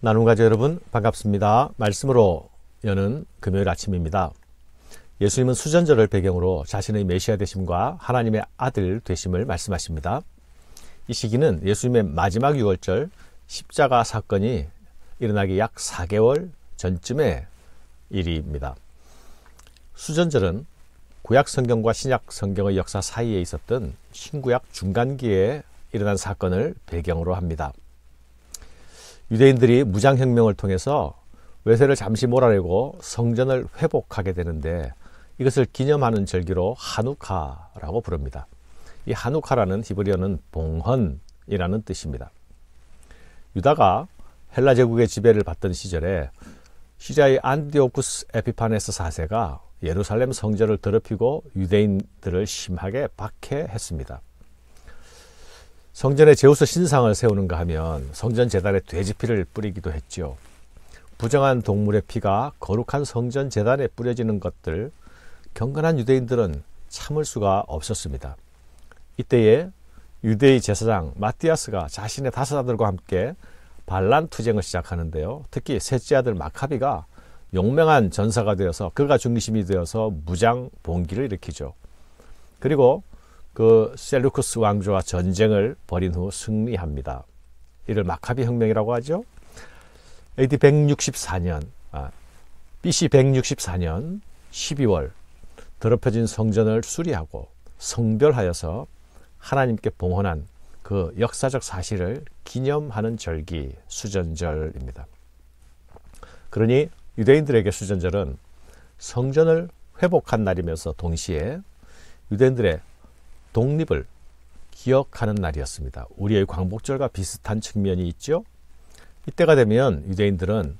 나눔 가족 여러분 반갑습니다. 말씀으로 여는 금요일 아침입니다. 예수님은 수전절을 배경으로 자신의 메시아 되심과 하나님의 아들 되심을 말씀하십니다. 이 시기는 예수님의 마지막 유월절 십자가 사건이 일어나기 약 4개월 전쯤의 일입니다. 수전절은 구약 성경과 신약 성경의 역사 사이에 있었던 신구약 중간기에 일어난 사건을 배경으로 합니다. 유대인들이 무장혁명을 통해서 외세를 잠시 몰아내고 성전을 회복하게 되는데 이것을 기념하는 절기로 하누카라고 부릅니다. 이 하누카라는 히브리어는 봉헌이라는 뜻입니다. 유다가 헬라 제국의 지배를 받던 시절에 시리아의 안디오쿠스 에피파네스 4세가 예루살렘 성전을 더럽히고 유대인들을 심하게 박해했습니다. 성전에 제우스 신상을 세우는가 하면 성전 제단에 돼지 피를 뿌리기도 했죠. 부정한 동물의 피가 거룩한 성전 제단에 뿌려지는 것들, 경건한 유대인들은 참을 수가 없었습니다. 이때에 유대의 제사장 마띠아스가 자신의 5아들과 함께 반란 투쟁을 시작하는데요. 특히 셋째 아들 마카비가 용맹한 전사가 되어서 그가 중심이 되어서 무장 봉기를 일으키죠. 그리고 그 셀루쿠스 왕조와 전쟁을 벌인 후 승리합니다. 이를 마카비 혁명이라고 하죠. AD 164년, BC 164년 12월 더럽혀진 성전을 수리하고 성별하여서 하나님께 봉헌한 그 역사적 사실을 기념하는 절기 수전절입니다. 그러니 유대인들에게 수전절은 성전을 회복한 날이면서 동시에 유대인들의 독립을 기억하는 날이었습니다. 우리의 광복절과 비슷한 측면이 있죠. 이때가 되면 유대인들은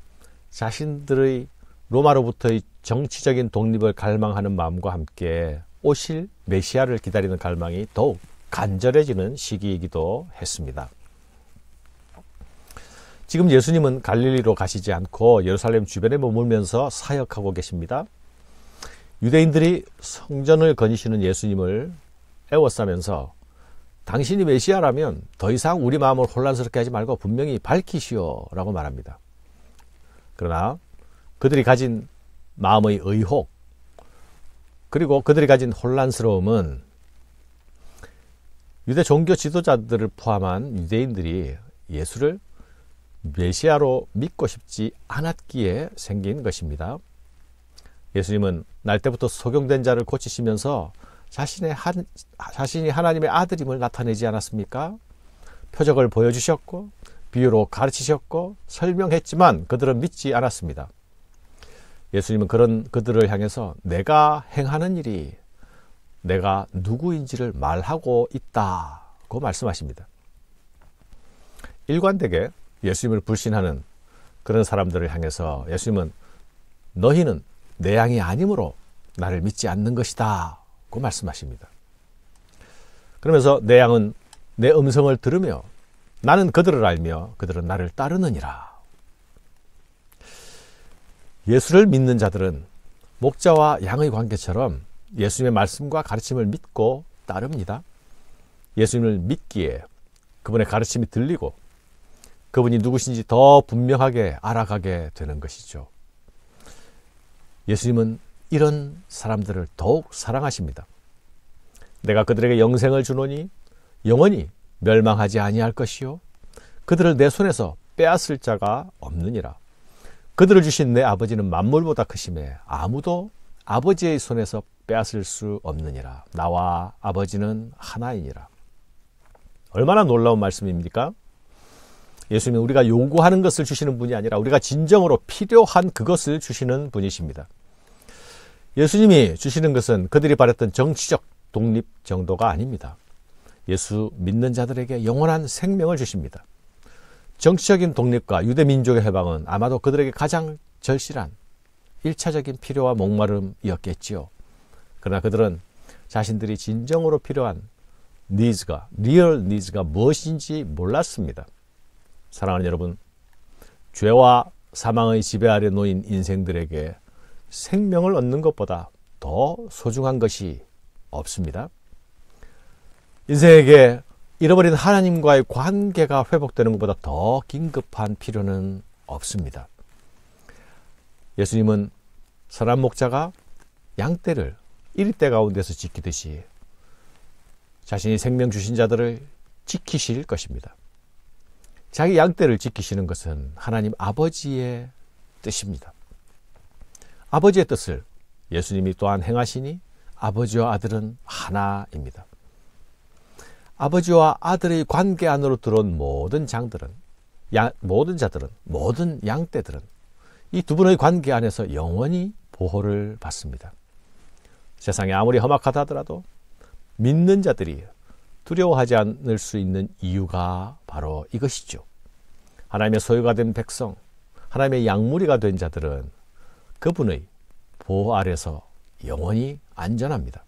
자신들의 로마로부터의 정치적인 독립을 갈망하는 마음과 함께 오실 메시아를 기다리는 갈망이 더욱 간절해지는 시기이기도 했습니다. 지금 예수님은 갈릴리로 가시지 않고 예루살렘 주변에 머물면서 사역하고 계십니다. 유대인들이 성전을 거니시는 예수님을 애워싸면서 당신이 메시아라면 더 이상 우리 마음을 혼란스럽게 하지 말고 분명히 밝히시오 라고 말합니다. 그러나 그들이 가진 마음의 의혹 그리고 그들이 가진 혼란스러움은 유대 종교 지도자들을 포함한 유대인들이 예수를 메시아로 믿고 싶지 않았기에 생긴 것입니다. 예수님은 날 때부터 소경된 자를 고치시면서 자신이 하나님의 아들임을 나타내지 않았습니까? 표적을 보여주셨고 비유로 가르치셨고 설명했지만 그들은 믿지 않았습니다. 예수님은 그런 그들을 향해서 내가 행하는 일이 내가 누구인지를 말하고 있다고 말씀하십니다. 일관되게 예수님을 불신하는 그런 사람들을 향해서 예수님은 너희는 내 양이 아니므로 나를 믿지 않는 것이다 고 말씀하십니다. 그러면서 내 양은 내 음성을 들으며 나는 그들을 알며 그들은 나를 따르느니라. 예수를 믿는 자들은 목자와 양의 관계처럼 예수님의 말씀과 가르침을 믿고 따릅니다. 예수님을 믿기에 그분의 가르침이 들리고 그분이 누구신지 더 분명하게 알아가게 되는 것이죠. 예수님은 이런 사람들을 더욱 사랑하십니다. 내가 그들에게 영생을 주노니 영원히 멸망하지 아니할 것이요 그들을 내 손에서 빼앗을 자가 없느니라. 그들을 주신 내 아버지는 만물보다 크심에 아무도 아버지의 손에서 빼앗을 수 없느니라. 나와 아버지는 하나이니라. 얼마나 놀라운 말씀입니까? 예수님은 우리가 요구하는 것을 주시는 분이 아니라 우리가 진정으로 필요한 그것을 주시는 분이십니다. 예수님이 주시는 것은 그들이 바랬던 정치적 독립 정도가 아닙니다. 예수 믿는 자들에게 영원한 생명을 주십니다. 정치적인 독립과 유대 민족의 해방은 아마도 그들에게 가장 절실한 1차적인 필요와 목마름이었겠지요. 그러나 그들은 자신들이 진정으로 필요한 리얼 니즈가 무엇인지 몰랐습니다. 사랑하는 여러분, 죄와 사망의 지배 아래 놓인 인생들에게 생명을 얻는 것보다 더 소중한 것이 없습니다. 인생에게 잃어버린 하나님과의 관계가 회복되는 것보다 더 긴급한 필요는 없습니다. 예수님은 선한 목자가 양떼를 이리떼 가운데서 지키듯이 자신이 생명 주신 자들을 지키실 것입니다. 자기 양떼를 지키시는 것은 하나님 아버지의 뜻입니다. 아버지의 뜻을 예수님이 또한 행하시니 아버지와 아들은 하나입니다. 아버지와 아들의 관계 안으로 들어온 모든 자들은 모든 양떼들은 이 두 분의 관계 안에서 영원히 보호를 받습니다. 세상이 아무리 험악하다 하더라도 믿는 자들이 두려워하지 않을 수 있는 이유가 바로 이것이죠. 하나님의 소유가 된 백성, 하나님의 양무리가 된 자들은 그분의 보호 아래서 영원히 안전합니다.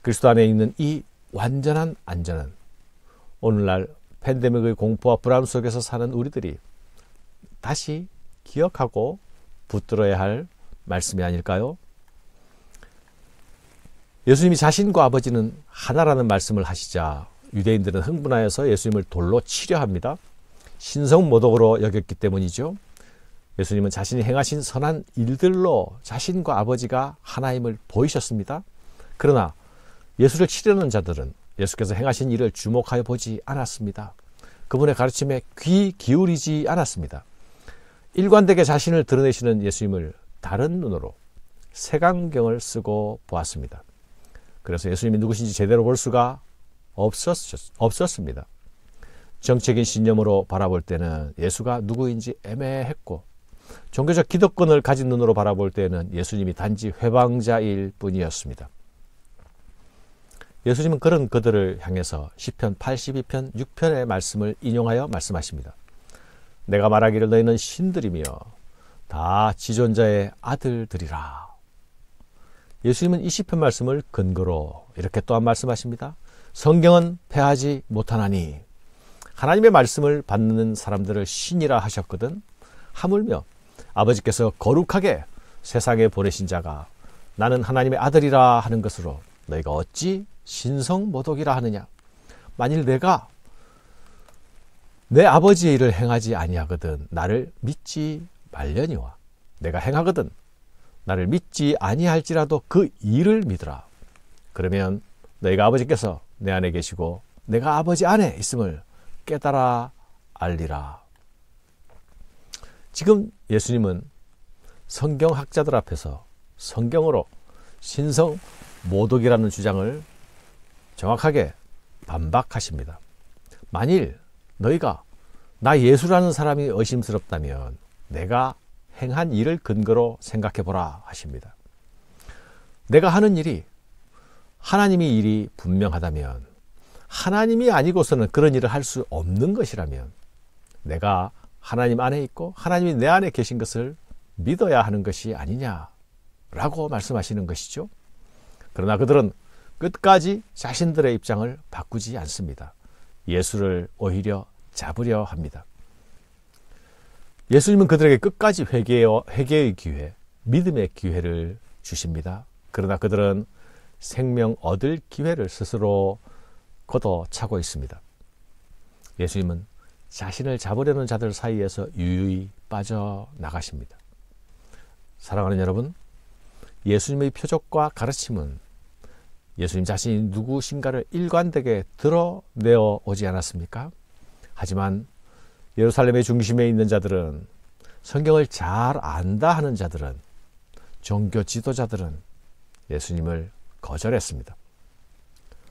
그리스도 안에 있는 이 완전한 안전은 오늘날 팬데믹의 공포와 불안 속에서 사는 우리들이 다시 기억하고 붙들어야 할 말씀이 아닐까요? 예수님이 자신과 아버지는 하나라는 말씀을 하시자 유대인들은 흥분하여서 예수님을 돌로 치려 합니다. 신성모독으로 여겼기 때문이죠. 예수님은 자신이 행하신 선한 일들로 자신과 아버지가 하나임을 보이셨습니다. 그러나 예수를 치려는 자들은 예수께서 행하신 일을 주목하여 보지 않았습니다. 그분의 가르침에 귀 기울이지 않았습니다. 일관되게 자신을 드러내시는 예수님을 다른 눈으로 색안경을 쓰고 보았습니다. 그래서 예수님이 누구신지 제대로 볼 수가 없었습니다. 정책인 신념으로 바라볼 때는 예수가 누구인지 애매했고, 종교적 기득권을 가진 눈으로 바라볼 때는 예수님이 단지 회방자일 뿐이었습니다. 예수님은 그런 그들을 향해서 시편 82편 6편의 말씀을 인용하여 말씀하십니다. 내가 말하기를 너희는 신들이며 다 지존자의 아들들이라. 예수님은 이 시편 말씀을 근거로 이렇게 또한 말씀하십니다. 성경은 패하지 못하나니. 하나님의 말씀을 받는 사람들을 신이라 하셨거든. 하물며 아버지께서 거룩하게 세상에 보내신 자가 나는 하나님의 아들이라 하는 것으로 너희가 어찌 신성모독이라 하느냐. 만일 내가 내 아버지의 일을 행하지 아니하거든 나를 믿지 말려니와 내가 행하거든 나를 믿지 아니할지라도 그 일을 믿으라. 그러면 너희가 아버지께서 내 안에 계시고 내가 아버지 안에 있음을 깨달아 알리라. 지금 예수님은 성경학자들 앞에서 성경으로 신성모독이라는 주장을 정확하게 반박하십니다. 만일 너희가 나 예수라는 사람이 의심스럽다면 내가 행한 일을 근거로 생각해보라 하십니다. 내가 하는 일이 하나님의 일이 분명하다면, 하나님이 아니고서는 그런 일을 할 수 없는 것이라면 내가 하나님 안에 있고 하나님이 내 안에 계신 것을 믿어야 하는 것이 아니냐라고 말씀하시는 것이죠. 그러나 그들은 끝까지 자신들의 입장을 바꾸지 않습니다. 예수를 오히려 잡으려 합니다. 예수님은 그들에게 끝까지 회개의 기회, 믿음의 기회를 주십니다. 그러나 그들은 생명 얻을 기회를 스스로 걷어차고 있습니다. 예수님은 자신을 잡으려는 자들 사이에서 유유히 빠져나가십니다. 사랑하는 여러분, 예수님의 표적과 가르침은 예수님 자신이 누구신가를 일관되게 드러내어 오지 않았습니까? 하지만 예루살렘의 중심에 있는 자들은, 성경을 잘 안다 하는 자들은, 종교 지도자들은 예수님을 거절했습니다.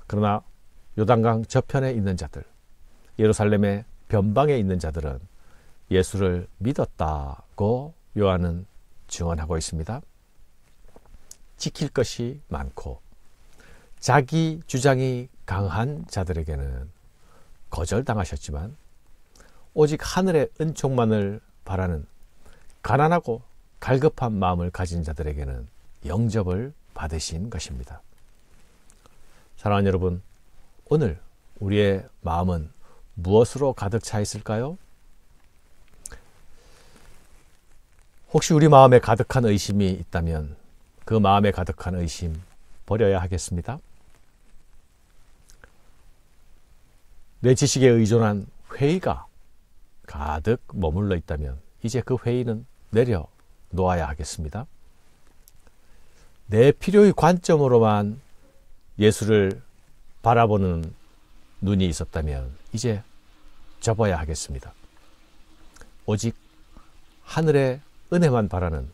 그러나 요단강 저편에 있는 자들, 예루살렘의 변방에 있는 자들은 예수를 믿었다고 요한은 증언하고 있습니다. 지킬 것이 많고 자기 주장이 강한 자들에게는 거절당하셨지만, 오직 하늘의 은총만을 바라는 가난하고 갈급한 마음을 가진 자들에게는 영접을 받으신 것입니다. 사랑하는 여러분, 오늘 우리의 마음은 무엇으로 가득 차 있을까요? 혹시 우리 마음에 가득한 의심이 있다면 그 마음에 가득한 의심 버려야 하겠습니다. 내 지식에 의존한 회의가 가득 머물러 있다면 이제 그 회의는 내려놓아야 하겠습니다. 내 필요의 관점으로만 예수를 바라보는 눈이 있었다면 이제 접어야 하겠습니다. 오직 하늘의 은혜만 바라는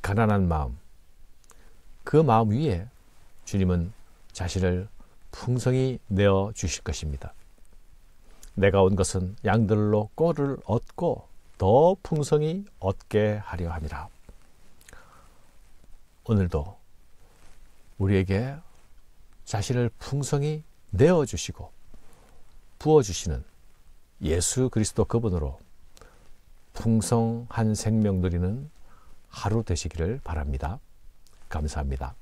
가난한 마음, 그 마음 위에 주님은 자신을 풍성히 내어 주실 것입니다. 내가 온 것은 양들로 꼴을 얻고 더 풍성히 얻게 하려 함이라. 오늘도 우리에게 자신을 풍성히 내어주시고 부어주시는 예수 그리스도 그분으로 풍성한 생명 누리는 하루 되시기를 바랍니다. 감사합니다.